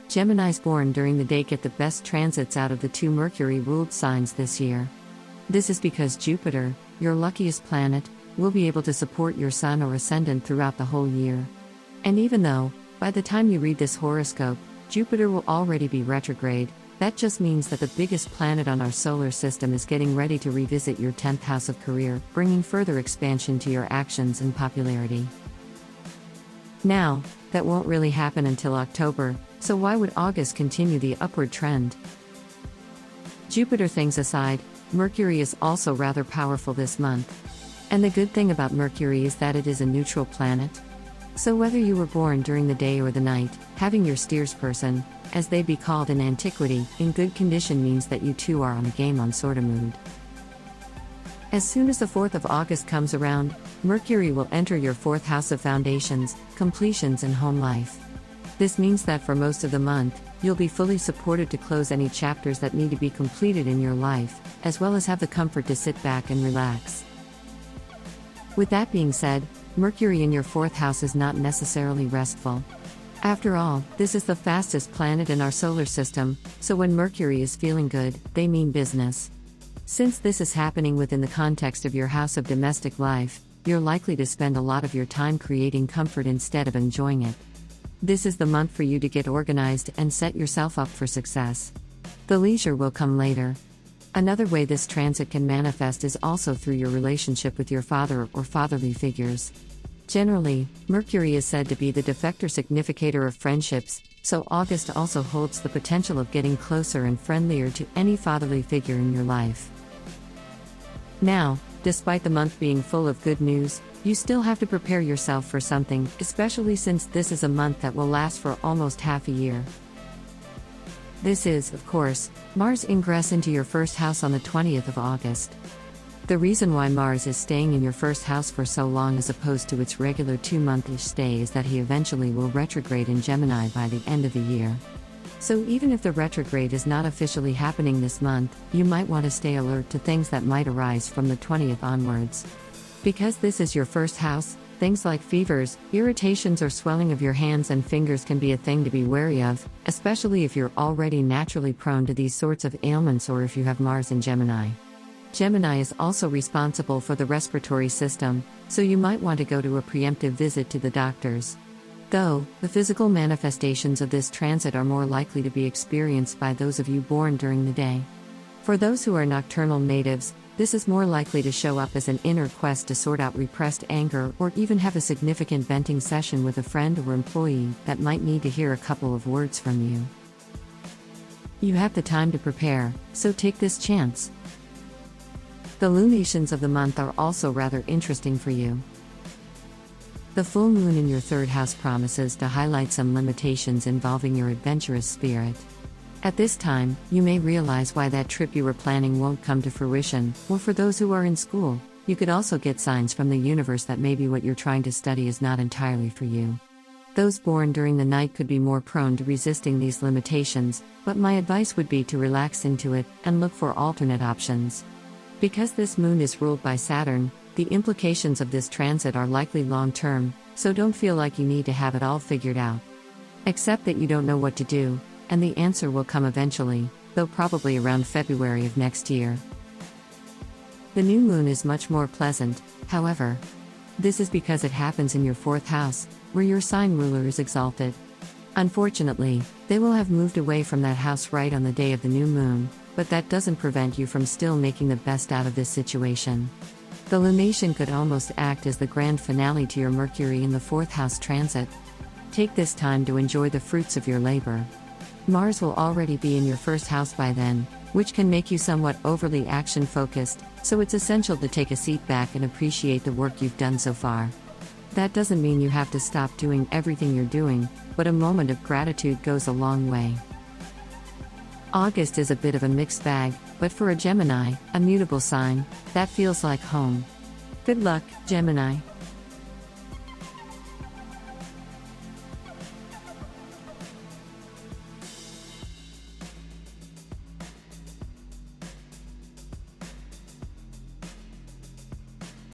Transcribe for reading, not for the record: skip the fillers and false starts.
Geminis born during the day get the best transits out of the two Mercury-ruled signs this year. This is because Jupiter, your luckiest planet, will be able to support your Sun or Ascendant throughout the whole year. And even though, by the time you read this horoscope, Jupiter will already be retrograde, that just means that the biggest planet on our solar system is getting ready to revisit your 10th house of career, bringing further expansion to your actions and popularity. Now, that won't really happen until October, so why would August continue the upward trend? Jupiter things aside, Mercury is also rather powerful this month. And the good thing about Mercury is that it is a neutral planet. So whether you were born during the day or the night, having your steersperson, as they be called in antiquity, in good condition means that you too are on a game on sorta mood. As soon as the 4th of August comes around, Mercury will enter your 4th house of foundations, completions and home life. This means that for most of the month, you'll be fully supported to close any chapters that need to be completed in your life, as well as have the comfort to sit back and relax. With that being said, Mercury in your 4th house is not necessarily restful. After all, this is the fastest planet in our solar system, so when Mercury is feeling good, they mean business. Since this is happening within the context of your house of domestic life, you're likely to spend a lot of your time creating comfort instead of enjoying it. This is the month for you to get organized and set yourself up for success. The leisure will come later. Another way this transit can manifest is also through your relationship with your father or fatherly figures. Generally, Mercury is said to be the defector significator of friendships, so August also holds the potential of getting closer and friendlier to any fatherly figure in your life. Now, despite the month being full of good news, you still have to prepare yourself for something, especially since this is a month that will last for almost half a year. This is, of course, Mars' ingress into your 1st house on the 20th of August. The reason why Mars is staying in your 1st house for so long as opposed to its regular 2-month-ish stay is that he eventually will retrograde in Gemini by the end of the year. So even if the retrograde is not officially happening this month, you might want to stay alert to things that might arise from the 20th onwards. Because this is your 1st house, things like fevers, irritations or swelling of your hands and fingers can be a thing to be wary of, especially if you're already naturally prone to these sorts of ailments or if you have Mars in Gemini. Gemini is also responsible for the respiratory system, so you might want to go to a preemptive visit to the doctors. Though, the physical manifestations of this transit are more likely to be experienced by those of you born during the day. For those who are nocturnal natives, this is more likely to show up as an inner quest to sort out repressed anger or even have a significant venting session with a friend or employee that might need to hear a couple of words from you. You have the time to prepare, so take this chance. The lunations of the month are also rather interesting for you. The full moon in your 3rd house promises to highlight some limitations involving your adventurous spirit. At this time, you may realize why that trip you were planning won't come to fruition, or for those who are in school, you could also get signs from the universe that maybe what you're trying to study is not entirely for you. Those born during the night could be more prone to resisting these limitations, but my advice would be to relax into it and look for alternate options. Because this moon is ruled by Saturn, the implications of this transit are likely long-term, so don't feel like you need to have it all figured out. Accept that you don't know what to do, and the answer will come eventually, though probably around February of next year. The new moon is much more pleasant, however. This is because it happens in your 4th house, where your sign ruler is exalted. Unfortunately, they will have moved away from that house right on the day of the new moon, but that doesn't prevent you from still making the best out of this situation. The lunation could almost act as the grand finale to your Mercury in the 4th house transit. Take this time to enjoy the fruits of your labor. Mars will already be in your 1st house by then, which can make you somewhat overly action-focused, so it's essential to take a seat back and appreciate the work you've done so far. That doesn't mean you have to stop doing everything you're doing, but a moment of gratitude goes a long way. August is a bit of a mixed bag, but for a Gemini, a mutable sign, that feels like home. Good luck, Gemini.